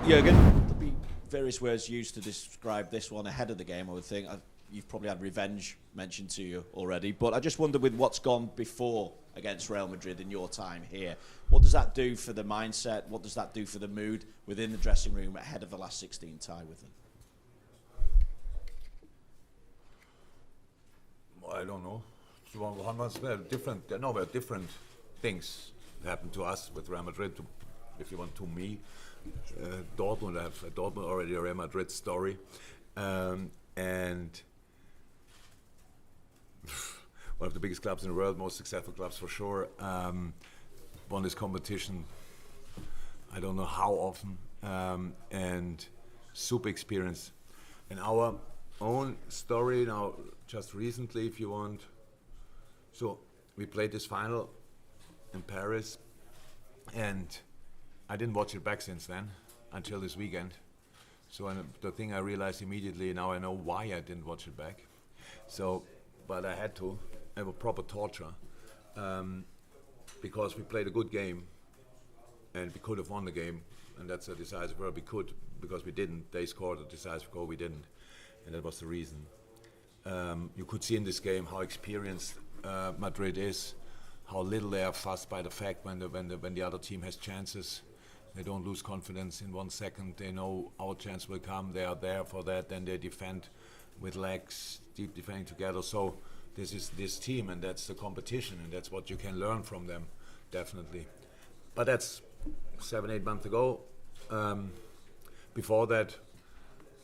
Jurgen, there'll be various words used to describe this one ahead of the game, I would think. You've probably had revenge mentioned to you already, but I just wonder with what's gone before against Real Madrid in your time here, what does that do for the mindset? What does that do for the mood within the dressing room ahead of the last 16 tie with them? I don't know. Different things happened to us with Real Madrid. If you want to me, Dortmund already a Real Madrid story, and one of the biggest clubs in the world, most successful clubs for sure. Won this competition, I don't know how often, and super experience. And our own story now, just recently, if you want. So we played this final in Paris, and I didn't watch it back since then until this weekend. So the thing I realized immediately, now I know why I didn't watch it back. So, but I had to. It was proper torture because we played a good game and we could have won the game, and that's a decisive word. We could, because we didn't. They scored a decisive goal, we didn't, and that was the reason. You could see in this game how experienced Madrid is, how little they are fussed by the fact when the other team has chances. They don't lose confidence in 1 second. They know our chance will come. They are there for that. Then they defend with legs, deep defending together. So this is this team, and that's the competition, and that's what you can learn from them, definitely. But that's 7-8 months ago. Before that,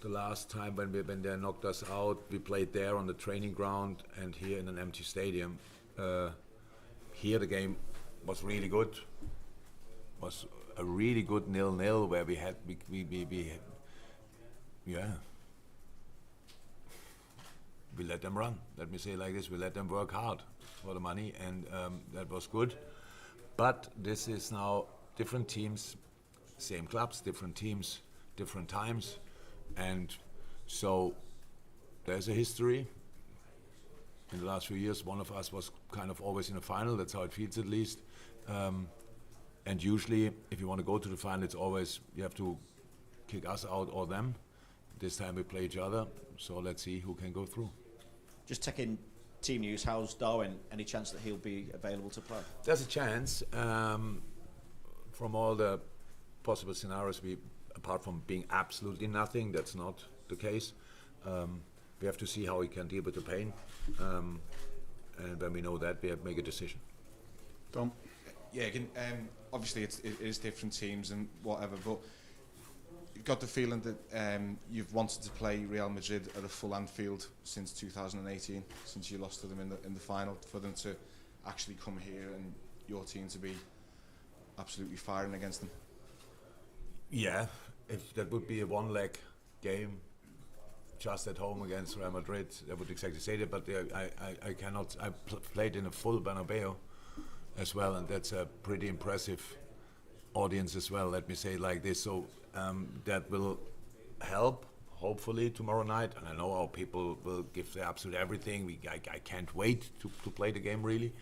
the last time when they knocked us out, we played there on the training ground and here in an empty stadium. Here the game was really good. Was a really good 0-0 where we let them run. Let me say it like this: we let them work hard for the money, and that was good. But this is now different teams, same clubs, different teams, different times. And so there's a history. In the last few years, one of us was kind of always in a final. That's how it feels, at least. And usually, if you want to go to the final, it's always you have to kick us out or them. This time we play each other. So let's see who can go through. Just taking team news, how's Darwin? Any chance that he'll be available to play? There's a chance. From all the possible scenarios, apart from being absolutely nothing, that's not the case. We have to see how he can deal with the pain, and when we know that, we have to make a decision. Tom? Yeah, obviously it is different teams and whatever, but you've got the feeling that you've wanted to play Real Madrid at a full Anfield since 2018, since you lost to them in the final, for them to actually come here and your team to be absolutely firing against them. Yeah, if that would be a one-leg game, just at home against Real Madrid, I would exactly say that. But I cannot. I played in a full Bernabeu as well, and that's a pretty impressive audience as well. Let me say it like this. So that will help, hopefully, tomorrow night. And I know our people will give their absolute everything. I can't wait to play the game, really.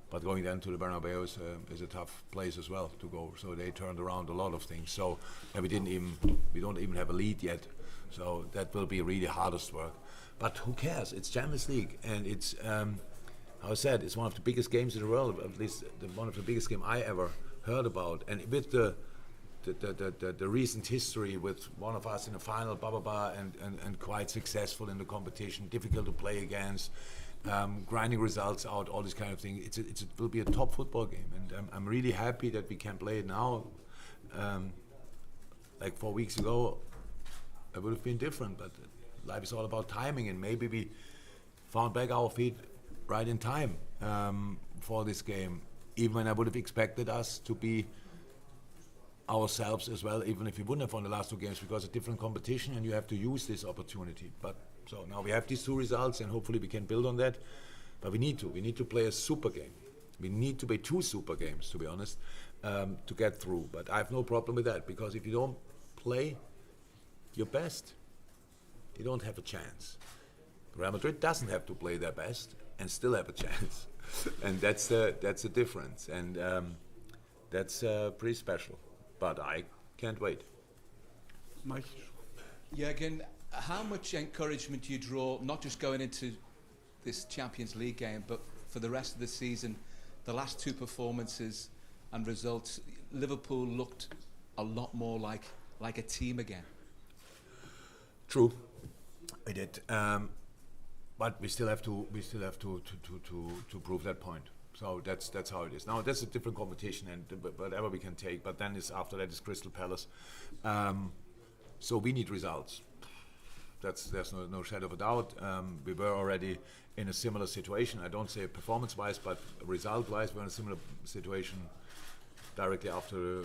But going then to the Bernabeu is a tough place as well to go. So they turned around a lot of things. So we don't even have a lead yet. So that will be really hardest work. But who cares? It's Champions League, and it's how I said, it's one of the biggest games in the world. At least one of the biggest game I ever heard about. And with the recent history with one of us in the final, blah blah blah, and quite successful in the competition, difficult to play against. Grinding results out, all this kind of thing. It will be a top football game, and I'm really happy that we can play it now. Like 4 weeks ago, it would have been different, but life is all about timing, and maybe we found back our feet right in time for this game. Even when I would have expected us to be ourselves as well, even if we wouldn't have won the last two games, because it's a different competition, and you have to use this opportunity. But so now we have these two results, and hopefully we can build on that. But we need to play a super game. We need to play two super games, to be honest, to get through. But I have no problem with that, because if you don't play your best, you don't have a chance. Real Madrid doesn't have to play their best and still have a chance, and that's the difference, and that's pretty special. But I can't wait. Mike? Jurgen, how much encouragement do you draw, not just going into this Champions League game, but for the rest of the season? The last two performances and results, Liverpool looked a lot more like a team again. True, we did, but we still have to prove that point. So that's how it is. Now that's a different competition, and whatever we can take. But then after that is Crystal Palace. So we need results. There's no shadow of a doubt. We were already in a similar situation. I don't say performance-wise, but result-wise, we're in a similar situation directly after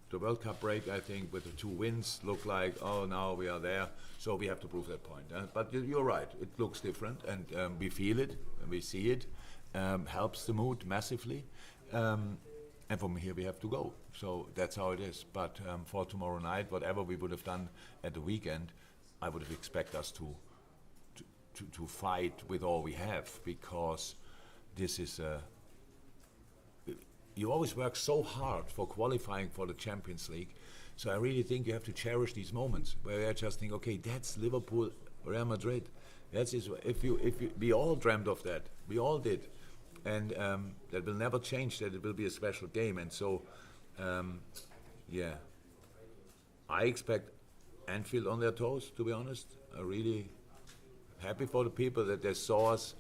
the World Cup break. I think with the 2 wins, look like now we are there. So we have to prove that point. But you're right. It looks different, and we feel it and we see it. Helps the mood massively. And from here we have to go. So that's how it is. But for tomorrow night, whatever we would have done at the weekend, I would have expected us to fight with all we have, because this is you always work so hard for qualifying for the Champions League. So I really think you have to cherish these moments where you just think, okay, that's Liverpool, Real Madrid. That's if you we all dreamt of that. We all did. And that will never change, that it will be a special game. And so, I expect Anfield on their toes, to be honest. I'm really happy for the people that they saw us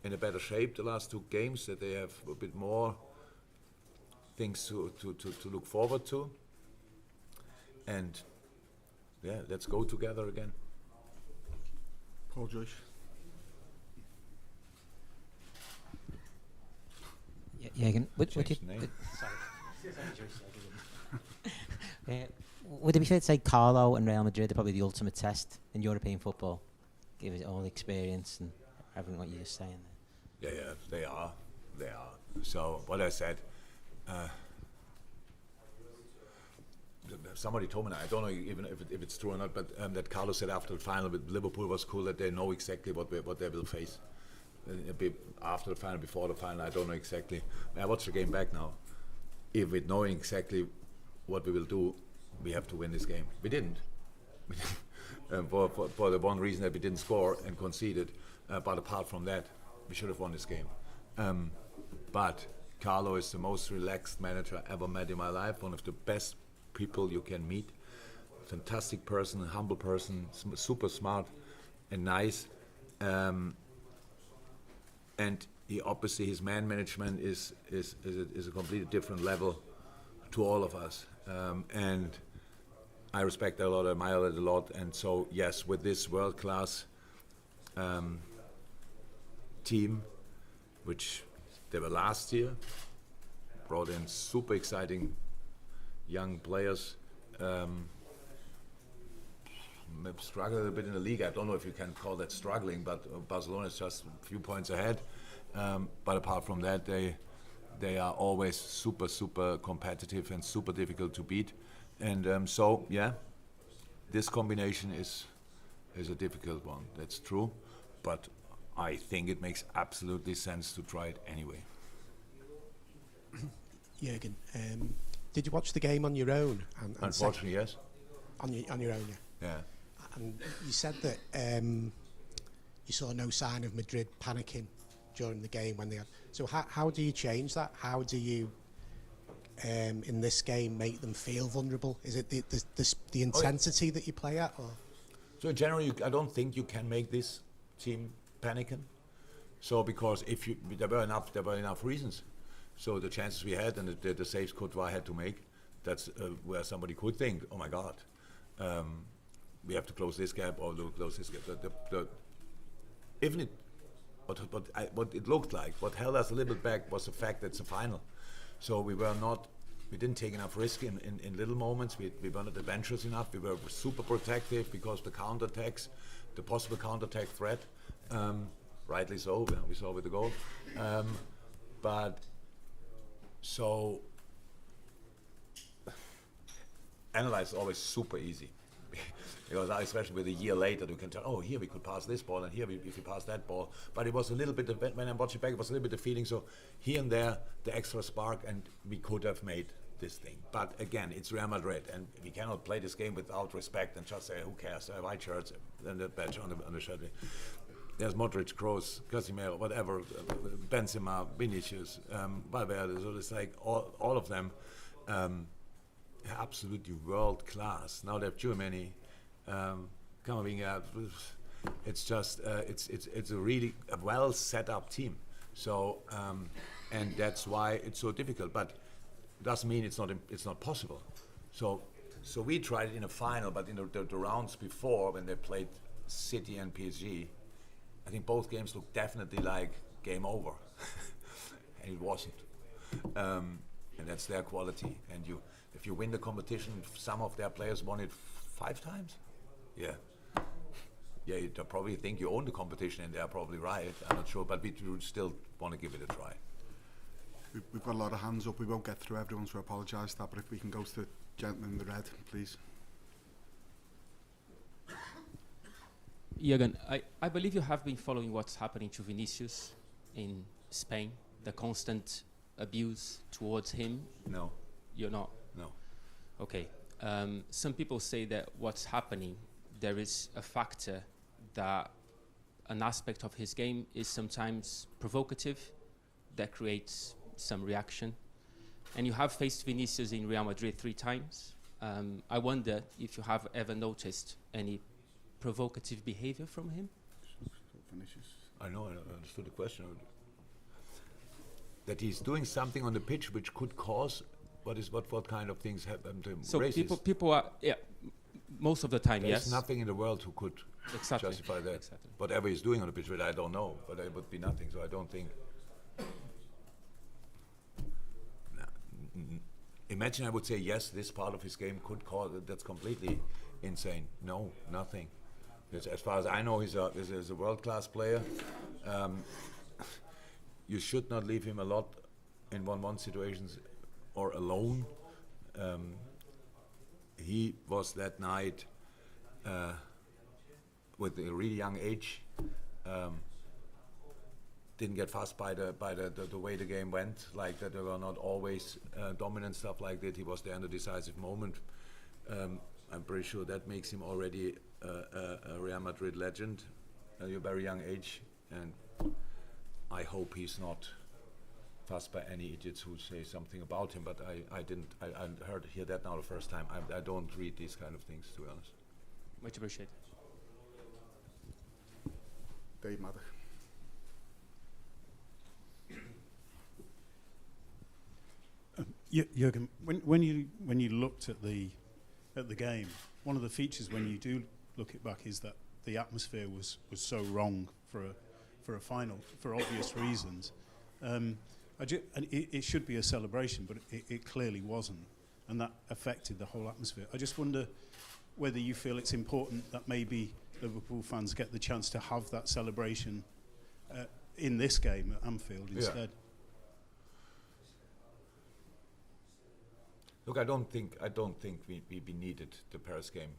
in a better shape the last 2 games, that they have a bit more things to look forward to. And let's go together again. Paul Joyce. Jurgen, would it be fair to say Carlo and Real Madrid are probably the ultimate test in European football? Give it all the experience and everything what you're just saying there. Yeah, they are. So what I said, somebody told me, I don't know even if it's true or not, but that Carlo said after the final with Liverpool was cool, that they know exactly what they will face. After the final, before the final, I don't know exactly. I watched the game back now. If with knowing exactly what we will do, we have to win this game. We didn't. For the one reason that we didn't score and conceded. But apart from that, we should have won this game. But Carlo is the most relaxed manager I ever met in my life. One of the best people you can meet. Fantastic person, humble person, super smart and nice. And obviously his man management is a completely different level to all of us. And I respect that a lot, I admire it a lot. And so, yes, with this world-class team, which they were last year, brought in super exciting young players, struggled a bit in the league. I don't know if you can call that struggling, but Barcelona is just a few points ahead. But apart from that, they are always super competitive and super difficult to beat. And so, this combination is a difficult one. That's true, but I think it makes absolutely sense to try it anyway. Jurgen, did you watch the game on your own? Unfortunately, yes. On your own, yeah. Yeah. And you said that you saw no sign of Madrid panicking during the game when they had. So how do you change that? How do you, in this game, make them feel vulnerable? Is it the intensity that you play at? Or? So in general, I don't think you can make this team panicking. So because there were enough reasons. So the chances we had and the saves Courtois had to make, that's where somebody could think, oh my God. We have to close this gap or close this gap. Even what it looked like, what held us a little bit back was the fact that it's a final. So we didn't take enough risk in little moments. We were not adventurous enough. We were super protective because the possible counterattack threat, rightly so, we saw with the goal. But so analyze is always super easy. Because especially with a year later, you can tell, here we could pass this ball, and here if we pass that ball. But it was a little bit when I watched it back, it was a little bit of feeling. So here and there, the extra spark, and we could have made this thing. But again, it's Real Madrid, and we cannot play this game without respect and just say, who cares? White shirts and the badge on the shirt. There's Modric, Kroos, Casemiro, whatever, Benzema, Vinicius, Valverde. So it's like all of them absolutely world class. Now they have Germany coming out. It's just it's a really well set up team. So and that's why it's so difficult. But doesn't mean it's not possible. So we tried it in a final, but in the rounds before when they played City and PSG, I think both games looked definitely like game over, and it wasn't. And that's their quality. And if you win the competition, some of their players won it 5 times. Yeah, you probably think you own the competition, and they're probably right. I'm not sure, but we still want to give it a try. We've got a lot of hands up. We won't get through everyone, so I apologise for that. But if we can go to the gentleman in the red, please. Jurgen, I believe you have been following what's happening to Vinicius in Spain, the constant abuse towards him. No. You're not? No. Okay. Some people say that what's happening, there is a factor that an aspect of his game is sometimes provocative, that creates some reaction. And you have faced Vinicius in Real Madrid 3 times. I wonder if you have ever noticed any provocative behavior from him? I know, I understood the question. That he's doing something on the pitch which could cause what kind of things happen to so racist? people are, most of the time, There's yes. nothing in the world who could justify that. Exactly. Whatever he's doing on the pitch, but I don't know, but it would be nothing, so I don't think. Imagine I would say yes, this part of his game could cause it. That's completely insane. No, nothing. As far as I know, he's a world-class player. You should not leave him a lot in 1-1 situations or alone. He was that night with a really young age. Didn't get fussed by the way the game went, like that they were not always dominant, stuff like that. He was there in the decisive moment. I'm pretty sure that makes him already a Real Madrid legend at a very young age, and I hope he's not fussed by any idiots who say something about him, but I hear that now the first time. I don't read these kind of things, to be honest. Much appreciated. Dave Maddox. Jurgen, when you looked at the game, one of the features when you do look it back is that the atmosphere was so wrong for a final for obvious reasons. And it should be a celebration, but it clearly wasn't, and that affected the whole atmosphere. I just wonder whether you feel it's important that maybe Liverpool fans get the chance to have that celebration in this game at Anfield instead. Look, I don't think we needed the Paris game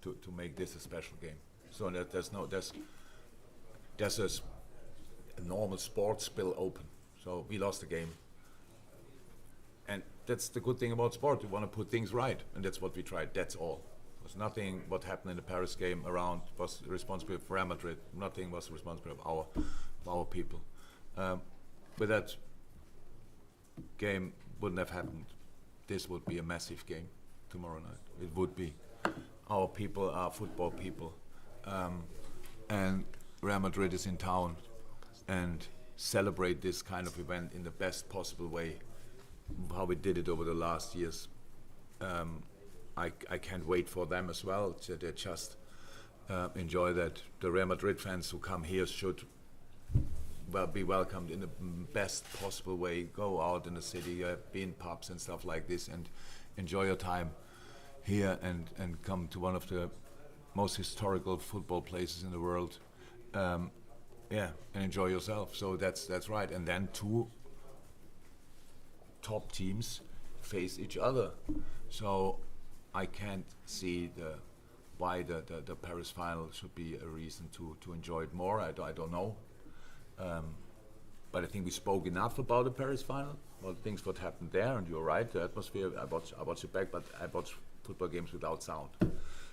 to make this a special game. So there's a normal sports spill open. So we lost the game, and that's the good thing about sport. You want to put things right, and that's what we tried. That's all. There's nothing what happened in the Paris game around was responsible for Real Madrid. Nothing was responsible of our people. But that game wouldn't have happened. This would be a massive game tomorrow night. It would be. Our people are football people, and Real Madrid is in town, and celebrate this kind of event in the best possible way, how we did it over the last years. I can't wait for them as well. So they just enjoy that. The Real Madrid fans who come here should be welcomed in the best possible way. Go out in the city, be in pubs and stuff like this, and enjoy your time here, and come to one of the most historical football places in the world. And enjoy yourself. So that's right. And then 2 top teams face each other. So I can't see why the Paris final should be a reason to enjoy it more. I don't know. but I think we spoke enough about the Paris final, all things what happened there, and you're right, the atmosphere, I watch it back, but I watch football games without sound.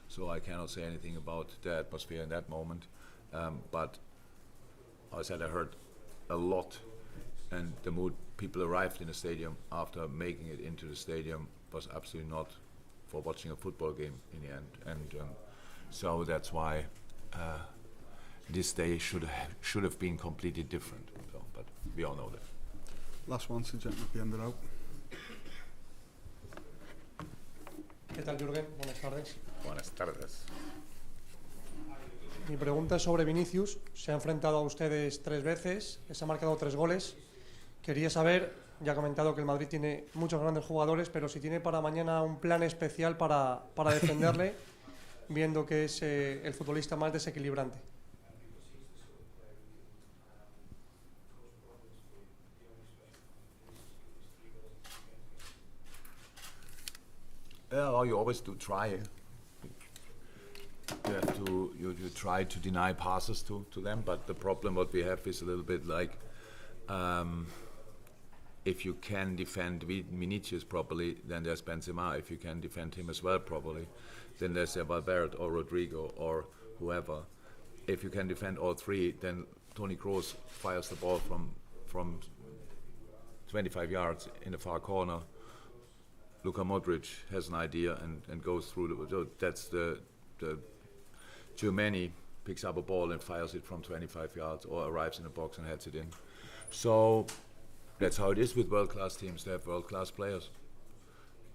So I cannot say anything about the atmosphere in that moment. But as I said, I heard a lot, and the mood people arrived in the stadium after making it into the stadium was absolutely not for watching a football game in the end. And so that's why this day should have been completely different. So, but we all know that. Last one, so gentleman at the end of the row. ¿Qué tal, Jurgen? Buenas tardes. Buenas tardes. Mi pregunta es sobre Vinicius. Se ha enfrentado a ustedes 3 veces, les ha marcado 3 goles. Quería saber, ya ha comentado que el Madrid tiene muchos grandes jugadores, pero si tiene para mañana un plan especial para defenderle, viendo que es el futbolista más desequilibrante. Well, you always do try. You have to you try to deny passes to them, but the problem what we have is a little bit like if you can defend Vinicius properly, then there's Benzema. If you can defend him as well properly, then there's Valverde or Rodrigo or whoever. If you can defend all three, then Toni Kroos fires the ball from 25 yards in the far corner. Luka Modric has an idea and goes through. So that's the Germany picks up a ball and fires it from 25 yards or arrives in the box and heads it in. So that's how it is with world-class teams. They have world-class players,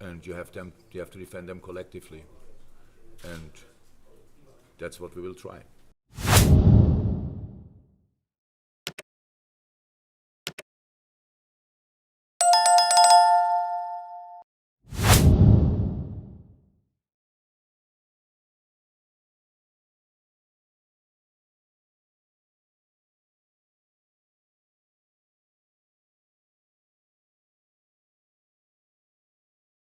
and you have to defend them collectively, and that's what we will try.